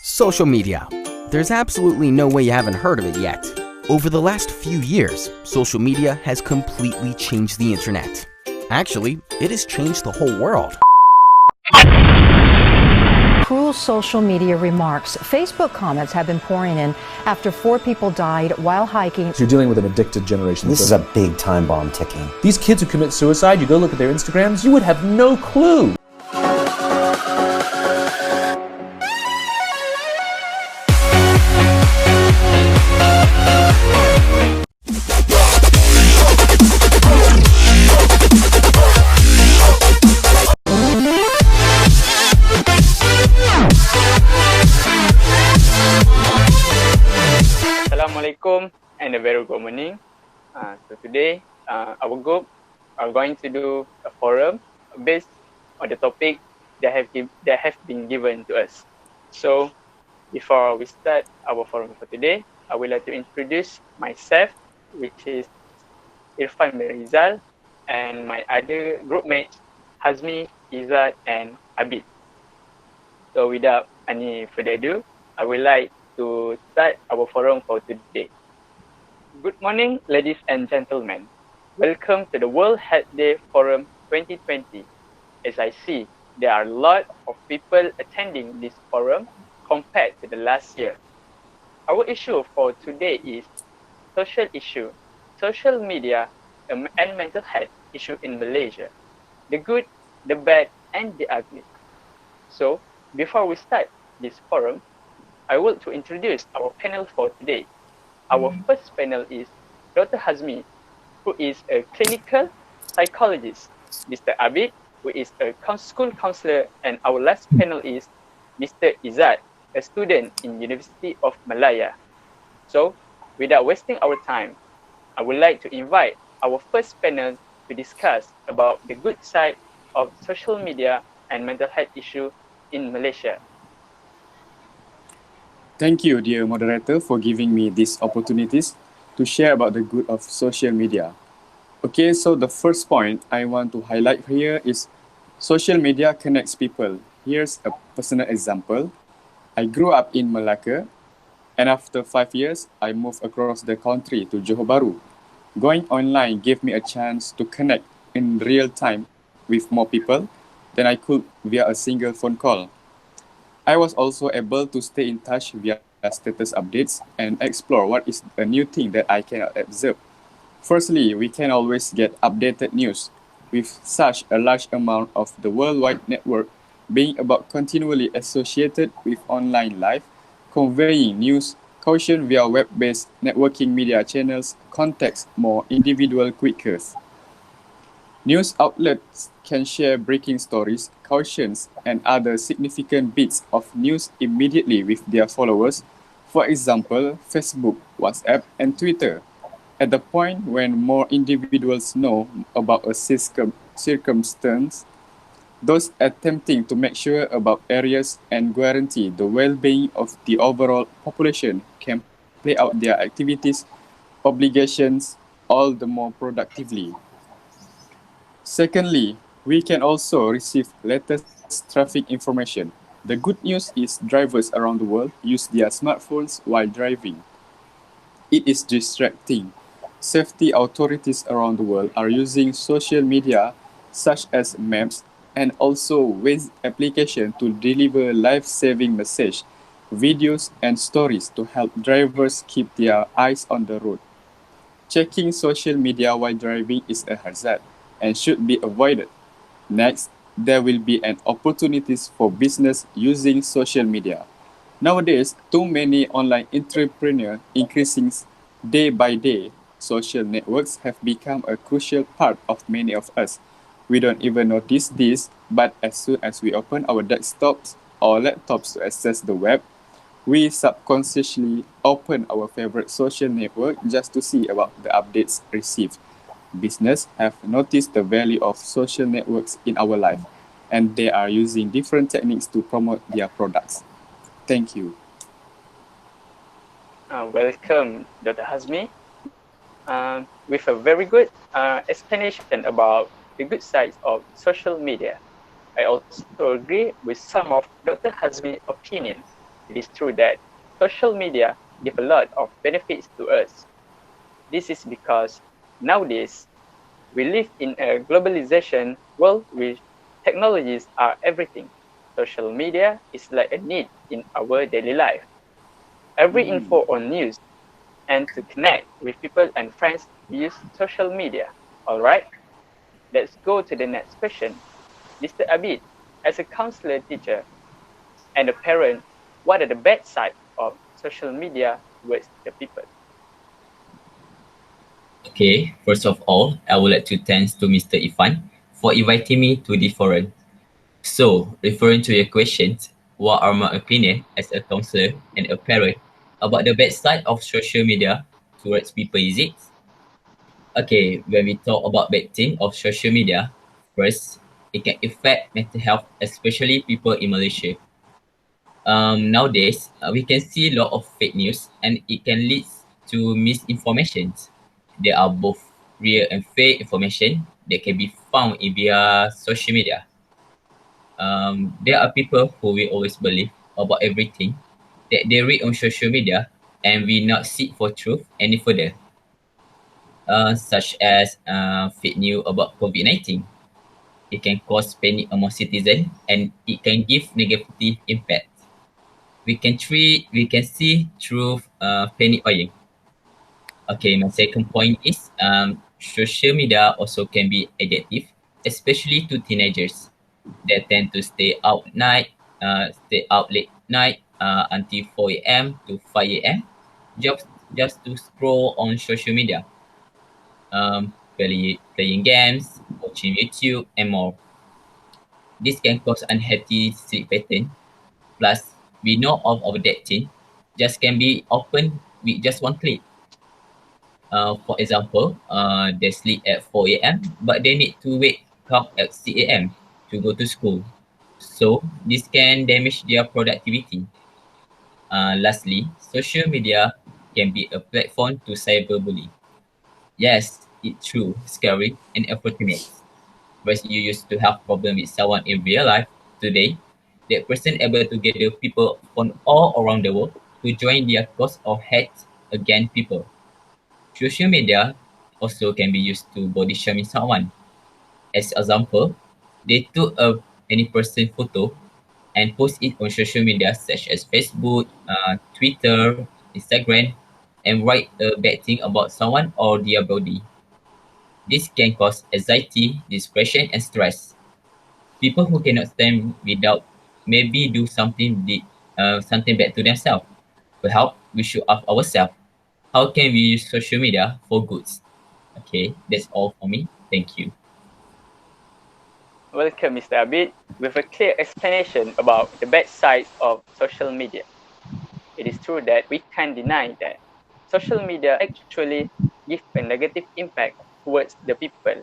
Social media. There's absolutely no way you haven't heard of it yet. Over the last few years, social media has completely changed the internet. Actually, it has changed the whole world. Cruel social media remarks. Facebook comments have been pouring in after 4 people died while hiking. You're dealing with an addicted generation. This is a big time bomb ticking. These kids who commit suicide, you go look at their Instagrams, you would have no clue. Assalamualaikum and a very good morning. So today, our group are going to do a forum based on the topic that have been given to us. So before we start our forum for today, I would like to introduce myself, which is IRFAN bin RIZAL, and my other group mates, HAZMI, IZZAT, and Abid. So without any further ado, I would like to start our forum for today. Good morning, ladies and gentlemen. Welcome to the World Health Day Forum 2020. As I see, there are a lot of people attending this forum compared to the last year. Our issue for today is social issue, social media, and mental health issue in Malaysia. The good, the bad, and the ugly. So, before we start this forum, I want to introduce our panel for today. Our first panel is Dr. HAZMI, who is a clinical psychologist, Mr. Abid, who is a school counselor, and our last panel is Mr. IZZAT, a student in University of Malaya. So, without wasting our time, I would like to invite our first panel to discuss about the good side of social media and mental health issue in Malaysia. Thank you, dear moderator, for giving me these opportunities to share about the good of social media. Okay, so the first point I want to highlight here is social media connects people. Here's a personal example. I grew up in Malacca, and after 5 years, I moved across the country to Johor Bahru. Going online gave me a chance to connect in real time with more people than I could via a single phone call. I was also able to stay in touch via status updates and explore what is a new thing that I cannot observe. Firstly, we can always get updated news. With such a large amount of the worldwide network being about continually associated with online life, conveying news, caution via web-based networking media channels contacts more individual quicker. News outlets can share breaking stories, cautions, and other significant bits of news immediately with their followers, for example, Facebook, WhatsApp, and Twitter. At the point when more individuals know about a circumstance, those attempting to make sure about areas and guarantee the well-being of the overall population can play out their activities, obligations, all the more productively. Secondly, we can also receive latest traffic information. The good news is drivers around the world use their smartphones while driving. It is distracting. Safety authorities around the world are using social media such as maps and also Waze application to deliver life-saving messages, videos, and stories to help drivers keep their eyes on the road. Checking social media while driving is a hazard and should be avoided. Next, there will be an opportunities for business using social media. Nowadays, too many online entrepreneurs increasing day by day. Social networks have become a crucial part of many of us. We don't even notice this, but as soon as we open our desktops or laptops to access the web, we subconsciously open our favorite social network just to see about the updates received. Business have noticed the value of social networks in our life, and they are using different techniques to promote their products. Thank you. Welcome, Dr. HAZMI. With a very good explanation about the good sides of social media. I also agree with some of Dr. HAZMI's opinions. it is true that social media give a lot of benefits to us. This is because nowadays we live in a globalization world where technologies are everything. Social media is like a need in our daily life. Every info on news and to connect with people and friends, we use social media. All right, let's go to the next question. Mr. Abid, as a counselor teacher and a parent, what are the bad sides of social media towards the people? Okay, first of all, I would like to thank to Mr. Irfan for inviting me to the forum. So, referring to your questions, what are my opinion as a counselor and a parent about the bad side of social media towards people, is it? Okay, when we talk about bad thing of social media, first, it can affect mental health, especially people in Malaysia. Nowadays, we can see a lot of fake news and it can lead to misinformation. There are both real and fake information that can be found in via social media. There are people who will always believe about everything that they read on social media and will not seek for truth any further, such as fake news about COVID-19. It can cause panic among citizens and it can give negative impact. We can see through panic buying. Okay, my second point is social media also can be addictive, especially to teenagers. They tend to stay out late night until 4 a.m. to 5 a.m. just to scroll on social media, playing games, watching YouTube, and more. This can cause unhealthy sleep pattern. Plus, we know of that thing just can be opened with just one click. For example, they sleep at 4 a.m. but they need to wake up at 6 a.m. to go to school. So this can damage their productivity. Lastly, social media can be a platform to cyberbully. Yes, it's true, scary and unfortunate. Whereas you used to have problem with someone in real life, today, that person able to gather people from all around the world to join their cause of hate against people. Social media also can be used to body shaming someone. As example, they took any person photo and post it on social media such as Facebook, Twitter, Instagram, and write a bad thing about someone or their body. This can cause anxiety, depression, and stress. People who cannot stand without maybe do something bad to themselves. Perhaps we should ask ourselves, how can we use social media for goods? Okay, that's all for me. Thank you. Welcome, Mr. Abid, with a clear explanation about the bad sides of social media. It is true that we can't deny that social media actually give a negative impact towards the people.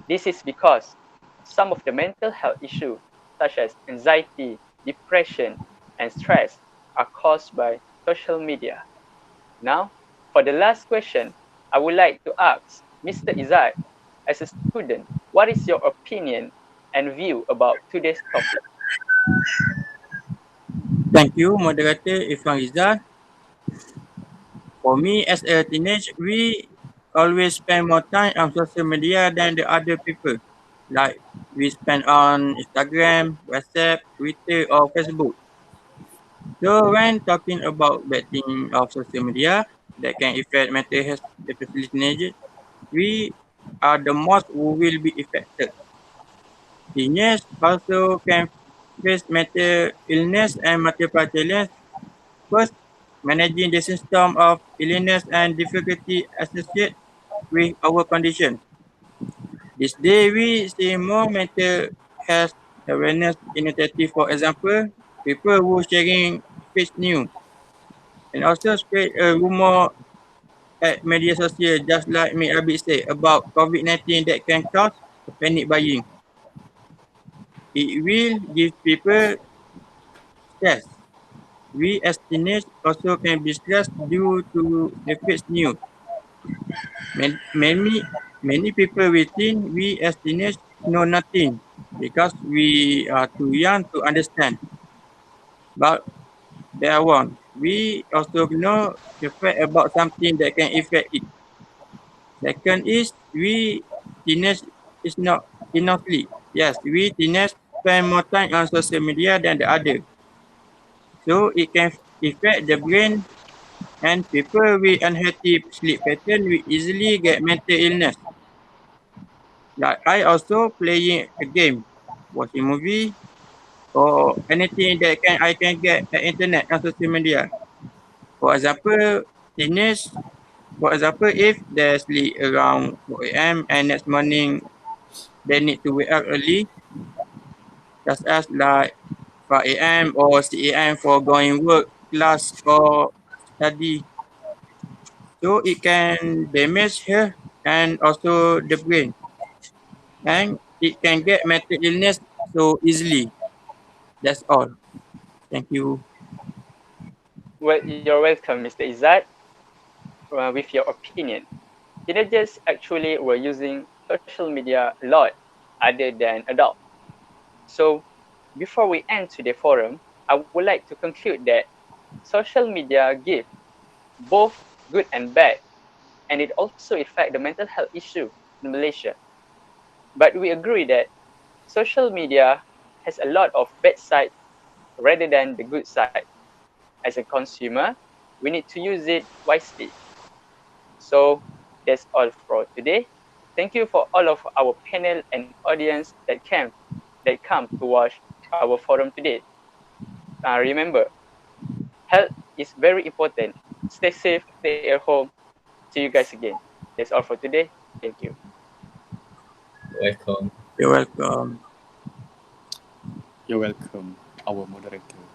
This is because some of the mental health issues, such as anxiety, depression, and stress, are caused by social media. Now, for the last question, I would like to ask Mr. IZZAT, as a student, what is your opinion and view about today's topic? Thank you, Moderator Irfan Rizal. For me, as a teenage, we always spend more time on social media than the other people. Like we spend on Instagram, WhatsApp, Twitter, or Facebook. So when talking about bad thing of social media that can affect mental health, especially teenagers, we are the most who will be affected. Teenagers also can face mental illness and multiple challenges. First, managing the symptom of illness and difficulty associated with our condition. This day, we see more mental health awareness initiative. For example, people who sharing fake news and also spread a rumor at media social, just like me Abid said about COVID-19 that can cause panic buying. It will give people stress. We as teenagers also can be stressed due to the fake news. Many people will think we as teenagers know nothing because we are too young to understand. But they are wrong. We also know the fact about something that can affect it. Second is we teenage is not enough sleep. Yes, we teenage spend more time on social media than the other. So it can affect the brain and people with unhealthy sleep pattern will easily get mental illness. Like I also playing a game, watching movie or anything that I can get the internet on social media. For example, teenage, for example, if they sleep around 4 a.m. and next morning they need to wake up early, just as like 5 a.m. or 6 a.m. for going work, class or study. So it can damage her and also the brain. And it can get mental illness so easily. That's all. Thank you. Well, you're welcome, Mr. Izzat, with your opinion. Teenagers actually were using social media a lot other than adults. So before we end today's forum, I would like to conclude that social media give both good and bad, and it also affect the mental health issue in Malaysia. But we agree that social media has a lot of bad side rather than the good side. As a consumer, we need to use it wisely. So that's all for today. Thank you for all of our panel and audience that come to watch our forum today. Remember, health is very important. Stay safe, stay at home. See you guys again. That's all for today. Thank you. Welcome. You're welcome. You're welcome, our moderator.